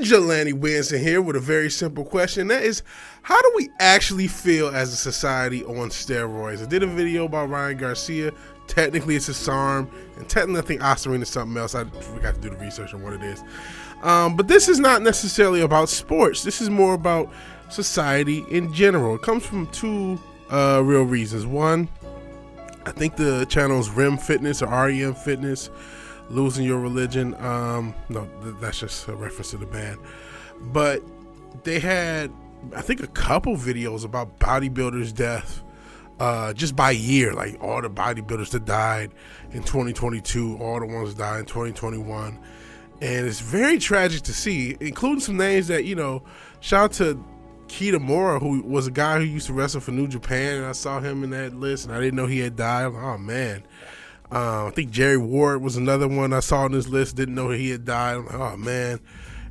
VigilanteWilliamson here with a very simple question. That is, how do we actually feel as a society on steroids? I did a video about Ryan Garcia. Technically, it's his arm, and technically, I think Oscarine is something else. I forgot to do the research on what it is. But this is not necessarily about sports. This is more about society in general. It comes from two real reasons. One, I think the channel's REM Fitness or REM Fitness, Losing Your Religion. No, that's just a reference to the band. But they had, I think, a couple videos about bodybuilders' death just by year, like all the bodybuilders that died in 2022, all the ones that died in 2021. And it's very tragic to see, including some names that, you know, shout out to Kitamura, who was a guy who used to wrestle for New Japan, and I saw him in that list, and I didn't know he had died. I'm like, oh, man. I think Jerry Ward was another one I saw on this list, didn't know that he had died. I'm like, oh, man.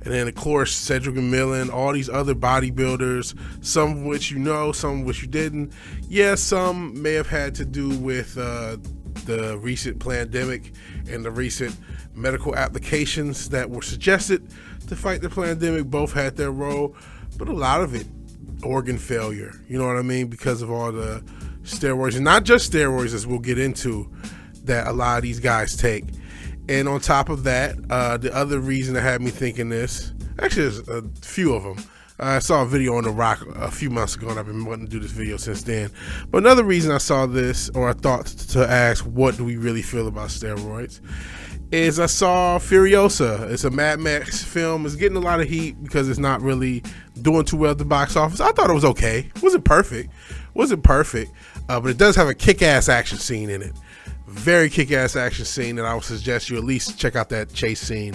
And then, of course, Cedric McMillan, all these other bodybuilders, some of which you know, some of which you didn't. Yeah, some may have had to do with the recent pandemic and the recent medical applications that were suggested to fight the pandemic. Both had their role, but a lot of it, organ failure, you know what I mean, because of all the steroids, and not just steroids, as we'll get into, that a lot of these guys take. And on top of that, the other reason that had me thinking this, actually there's a few of them. I saw a video on The Rock a few months ago, and I've been wanting to do this video since then. But another reason I saw this, or I thought to ask, what do we really feel about steroids, is I saw Furiosa. It's a Mad Max film. It's getting a lot of heat because it's not really doing too well at the box office. I thought it was okay. It wasn't perfect. But it does have a kick-ass action scene in it. Very kick-ass action scene, and I would suggest you at least check out that chase scene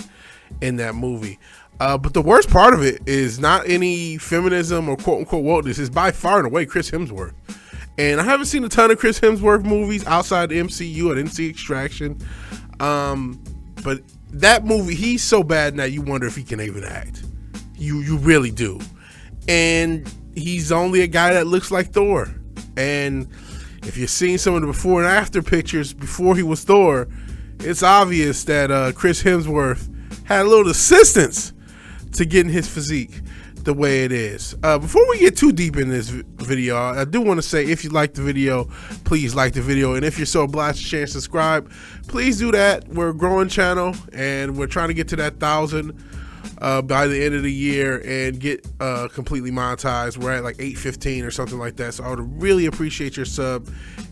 in that movie. But the worst part of it is not any feminism or quote-unquote wokeness. It's by far and away Chris Hemsworth. And I haven't seen a ton of Chris Hemsworth movies outside the MCU. I didn't see Extraction. But that movie, he's so bad now you wonder if he can even act. You really do. And he's only a guy that looks like Thor. And if you've seen some of the before and after pictures before he was Thor, it's obvious that Chris Hemsworth had a little assistance to getting his physique the way it is. Before we get too deep in this video, I do want to say, if you like the video, please like the video, and if you're so obliged to share and subscribe, please do that. We're a growing channel, and we're trying to get to that 1,000 by the end of the year and get completely monetized. We're at like 815 or something like that, so I would really appreciate your sub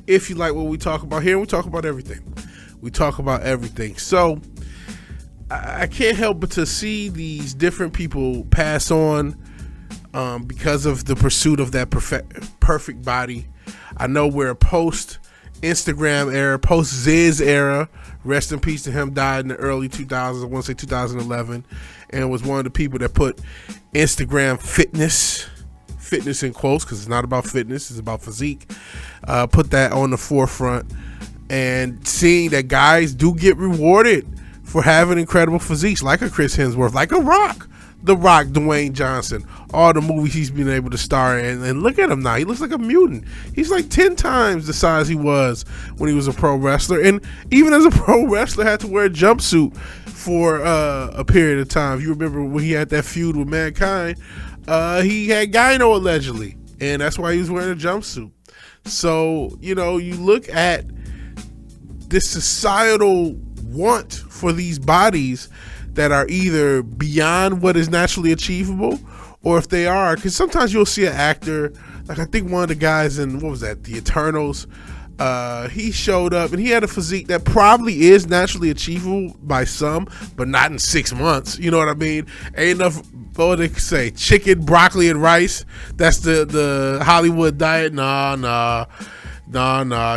if you like what we talk about here. We talk about everything. So I can't help but to see these different people pass on because of the pursuit of that perfect body. I know we're a post-Instagram era, post-Ziz era. Rest in peace to him, died in the early 2000s, I want to say 2011, and was one of the people that put Instagram fitness in quotes, because it's not about fitness, it's about physique, put that on the forefront. And seeing that guys do get rewarded for having incredible physiques, like a Chris Hemsworth, like a Rock, Dwayne Johnson, all the movies he's been able to star in. And look at him now. He looks like a mutant. He's like 10 times the size he was when he was a pro wrestler. And even as a pro wrestler, had to wear a jumpsuit for a period of time. If you remember when he had that feud with Mankind, he had gyno allegedly. And that's why he was wearing a jumpsuit. So, you know, you look at this societal want for these bodies that are either beyond what is naturally achievable, or if they are, because sometimes you'll see an actor, like I think one of the guys in, what was that, The Eternals, he showed up and he had a physique that probably is naturally achievable by some, but not in 6 months. You know what I mean? Ain't enough, what they say, chicken, broccoli, and rice. That's the Hollywood diet. Nah.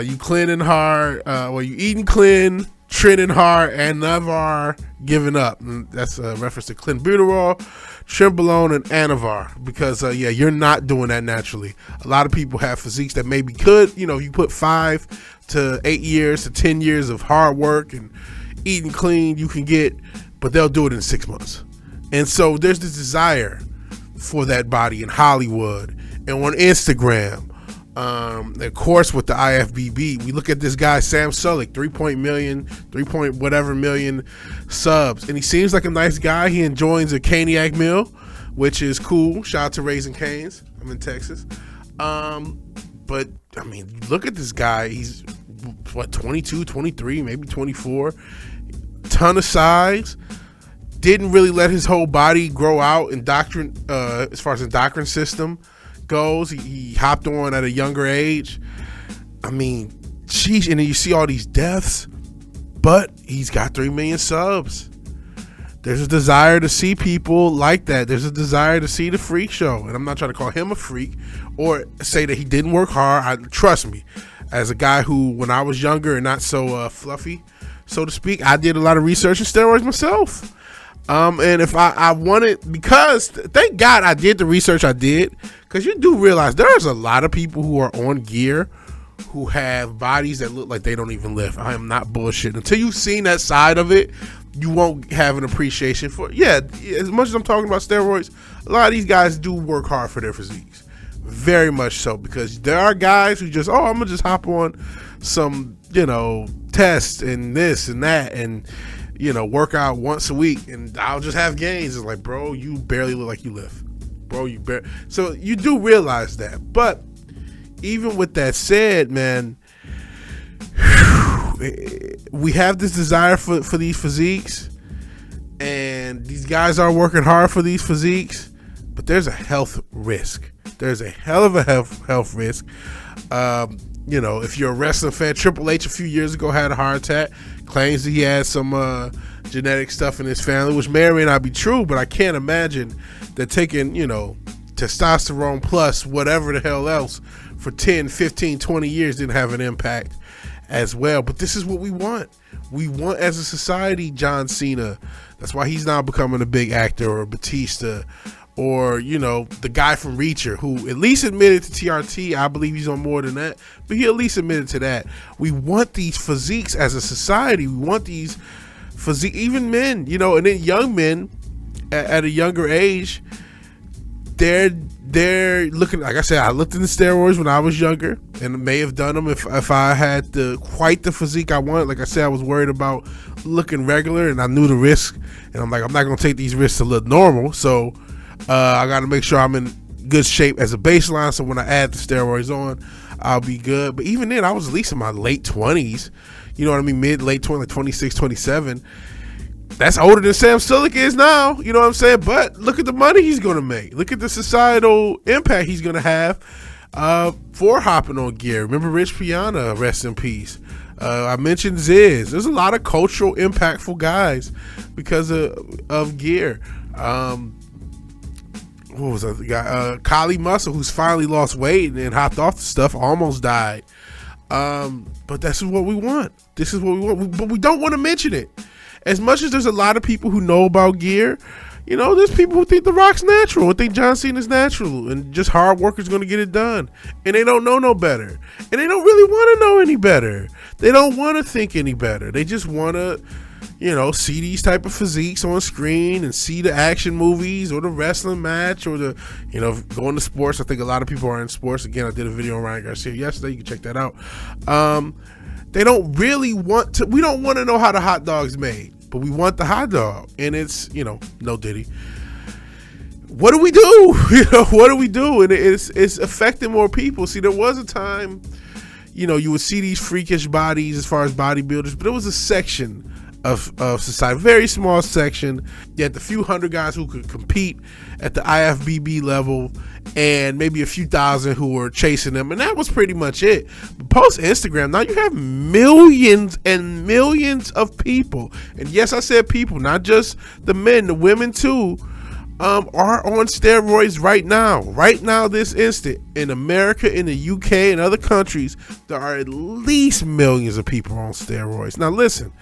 You cleaning hard. You eating clean, training hard, and never giving up. And that's a reference to clenbuterol, Trenbolone, and Anavar, because you're not doing that naturally. A lot of people have physiques that maybe could, you know, you put 5 to 8 years to 10 years of hard work and eating clean, you can get, but they'll do it in 6 months. And so there's this desire for that body in Hollywood and on Instagram, Of course, with the IFBB, we look at this guy, Sam Sulek, 3 point whatever million subs. And he seems like a nice guy. He enjoys a caniac meal, which is cool. Shout out to Raising Cane's. I'm in Texas. But, I mean, look at this guy. He's, 22, 23, maybe 24. Ton of size. Didn't really let his whole body grow out in doctrine, as far as the endocrine system goes. He hopped on at a younger age. I mean, sheesh. And then you see all these deaths, but he's got 3 million subs. There's a desire to see people like that. There's a desire to see the freak show. And I'm not trying to call him a freak or say that he didn't work hard. Trust me, as a guy who, when I was younger and not so fluffy, so to speak, I did a lot of research on steroids myself. And if I wanted, because thank God I did the research I did, because you do realize there's a lot of people who are on gear who have bodies that look like they don't even lift. I am not bullshit. Until you've seen that side of it, you won't have an appreciation for it. Yeah, as much as I'm talking about steroids, a lot of these guys do work hard for their physiques. Very much so, because there are guys who just, I'm gonna just hop on some, test and this and that and work out once a week and I'll just have gains. It's like, bro, you barely look like you lift. Bro, so you do realize that. But even with that said, man, we have this desire for these physiques, and these guys are working hard for these physiques, but there's a health risk. There's a hell of a health risk. If you're a wrestling fan, Triple H a few years ago had a heart attack, claims that he had some genetic stuff in his family, which may or may not be true, but I can't imagine that taking, testosterone plus whatever the hell else for 10, 15, 20 years didn't have an impact as well. But this is what we want. We want, as a society, John Cena. That's why he's now becoming a big actor, or Batista, or the guy from Reacher, who at least admitted to TRT. I believe he's on more than that, but he at least admitted to that. We want these physiques as a society. We want these physique, even men, and then young men at a younger age. They're looking, like I said, I looked into steroids when I was younger, and may have done them if I had quite the physique I wanted. Like I said, I was worried about looking regular, and I knew the risk, and I'm like, I'm not gonna take these risks to look normal. So I got to make sure I'm in good shape as a baseline, so when I add the steroids on, I'll be good. But even then, I was at least in my late 20s, mid-late 20s, like 26, 27. That's older than Sam Sulek is now, you know what I'm saying? But look at the money he's going to make. Look at the societal impact he's going to have for hopping on gear. Remember Rich Piana, rest in peace. I mentioned Ziz. There's a lot of cultural, impactful guys because of gear. What was that guy? Kali Muscle, who's finally lost weight and hopped off the stuff, almost died. But this is what we want. This is what we want. But we don't want to mention it. As much as there's a lot of people who know about gear, there's people who think The Rock's natural and think John Cena's natural and just hard work is going to get it done. And they don't know no better. And they don't really want to know any better. They don't want to think any better. They just want to, see these type of physiques on screen and see the action movies or the wrestling match or the, going to sports. I think a lot of people are in sports. Again, I did a video on Ryan Garcia yesterday. You can check that out. They don't really want to, we don't want to know how the hot dog's made, but we want the hot dog. And it's, no Diddy. What do we do? What do we do? And it's affecting more people. See, there was a time, you would see these freakish bodies as far as bodybuilders, but it was a section of society, very small section. You had the few hundred guys who could compete at the IFBB level, and maybe a few thousand who were chasing them, and that was pretty much it. But post Instagram, now you have millions and millions of people, and yes, I said people, not just the men, the women too, are on steroids right now, this instant. In America, in the UK, and other countries, there are at least millions of people on steroids. Now listen,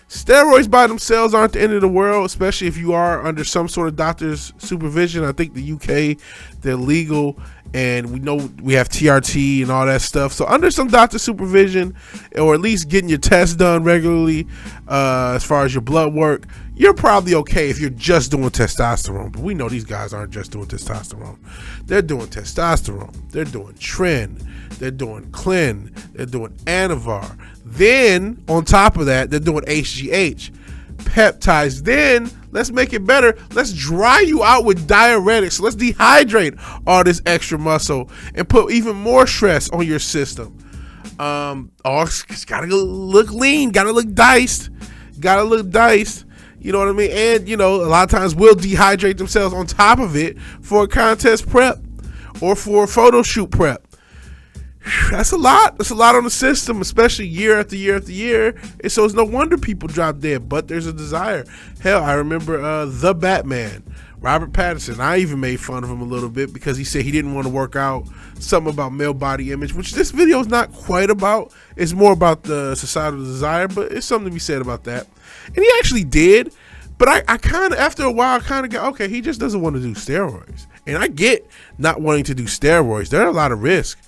steroids by themselves aren't the end of the world, especially if you are under some sort of doctor's supervision. I think the UK, they're legal, and we know we have TRT and all that stuff. So under some doctor supervision, or at least getting your tests done regularly, as far as your blood work, you're probably okay if you're just doing testosterone. But we know these guys aren't just doing testosterone. They're doing testosterone. They're doing tren. They're doing clen. They're doing anavar. Then, on top of that, they're doing HGH. Peptides. Then, let's make it better. Let's dry you out with diuretics. Let's dehydrate all this extra muscle and put even more stress on your system. It's gotta look lean, gotta look diced. You know what I mean? And, a lot of times will dehydrate themselves on top of it for a contest prep or for a photo shoot prep. That's a lot. That's a lot on the system, especially year after year after year. And so it's no wonder people drop dead, but there's a desire. Hell, I remember the Batman, Robert Pattinson. I even made fun of him a little bit because he said he didn't want to work out, something about male body image, which this video is not quite about. It's more about the societal desire, but it's something to be said about that. And he actually did, but I kind of, after a while, kind of got, okay, he just doesn't want to do steroids. And I get not wanting to do steroids. There are a lot of risks.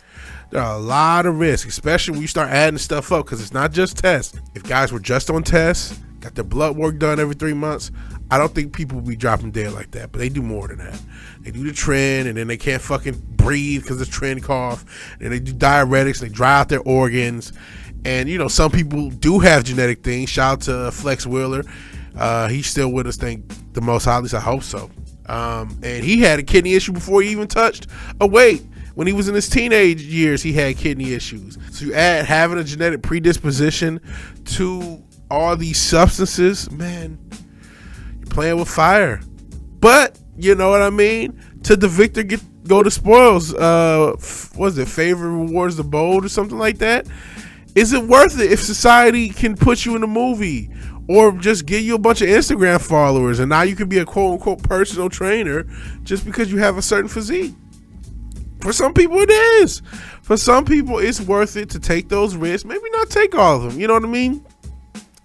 Especially when you start adding stuff up, because it's not just tests. If guys were just on tests, got their blood work done every 3 months, I don't think people would be dropping dead like that, but they do more than that. They do the tren, and then they can't fucking breathe because of tren cough, and they do diuretics, they dry out their organs, and some people do have genetic things. Shout out to Flex Wheeler. He's still with us, thank the Most High, at least I hope so. And he had a kidney issue before he even touched a weight. When he was in his teenage years, he had kidney issues. So you add having a genetic predisposition to all these substances, man, you're playing with fire. But, you know what I mean? To the victor go the spoils. Was it favor rewards the bold or something like that? Is it worth it if society can put you in a movie or just give you a bunch of Instagram followers and now you can be a quote-unquote personal trainer just because you have a certain physique? For some people, it is. For some people, it's worth it to take those risks. Maybe not take all of them. You know what I mean?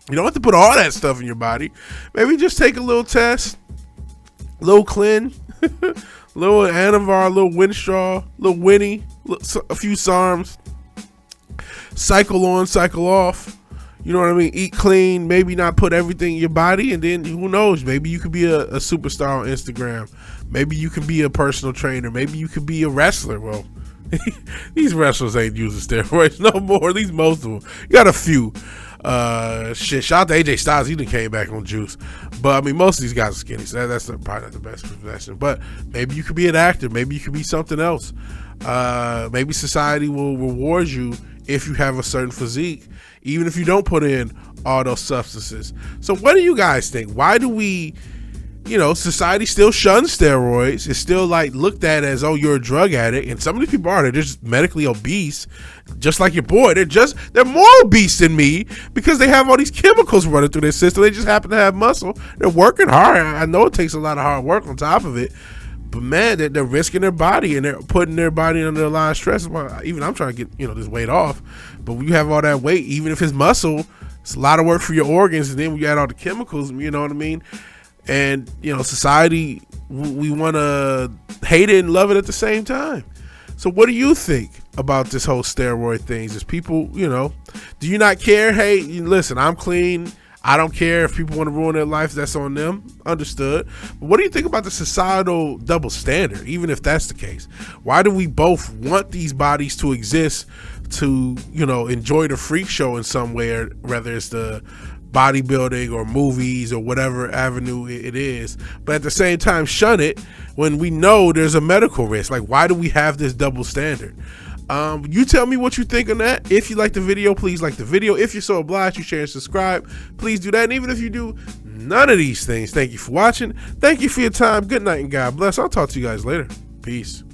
You don't have to put all that stuff in your body. Maybe just take a little test, a little clen, little anavar, a little winstraw, a little winnie, a few SARMs. Cycle on, cycle off. You know what I mean? Eat clean. Maybe not put everything in your body. And then who knows? Maybe you could be a superstar on Instagram. Maybe you can be a personal trainer. Maybe you could be a wrestler. Well, these wrestlers ain't using steroids no more. At least most of them. You got a few. Shout out to AJ Styles. He done came back on juice. But, I mean, most of these guys are skinny. So that's probably not the best profession. But maybe you could be an actor. Maybe you could be something else. Maybe society will reward you if you have a certain physique, even if you don't put in all those substances. So what do you guys think? Why do we, society still shuns steroids? It's still looked at as, oh, you're a drug addict. And some of these people they're just medically obese, just like your boy. They're more obese than me because they have all these chemicals running through their system. They just happen to have muscle. They're working hard. I know it takes a lot of hard work on top of it. But man, they're risking their body and they're putting their body under a lot of stress. Even I'm trying to get this weight off, but when you have all that weight, even if it's muscle, it's a lot of work for your organs. And then when you add all the chemicals, you know what I mean? And society, we want to hate it and love it at the same time. So what do you think about this whole steroid thing? Is people, do you not care? Hey, listen, I'm clean. I don't care if people want to ruin their life. That's on them. Understood. But what do you think about the societal double standard, even if that's the case? Why do we both want these bodies to exist to, enjoy the freak show in some way, or whether it's the bodybuilding or movies or whatever avenue it is, but at the same time shun it when we know there's a medical risk? Why do we have this double standard? You tell me what you think on that. If you like the video, please like the video. If you're so obliged, you share and subscribe. Please do that. And even if you do none of these things, thank you for watching. Thank you for your time. Good night and God bless. I'll talk to you guys later. Peace.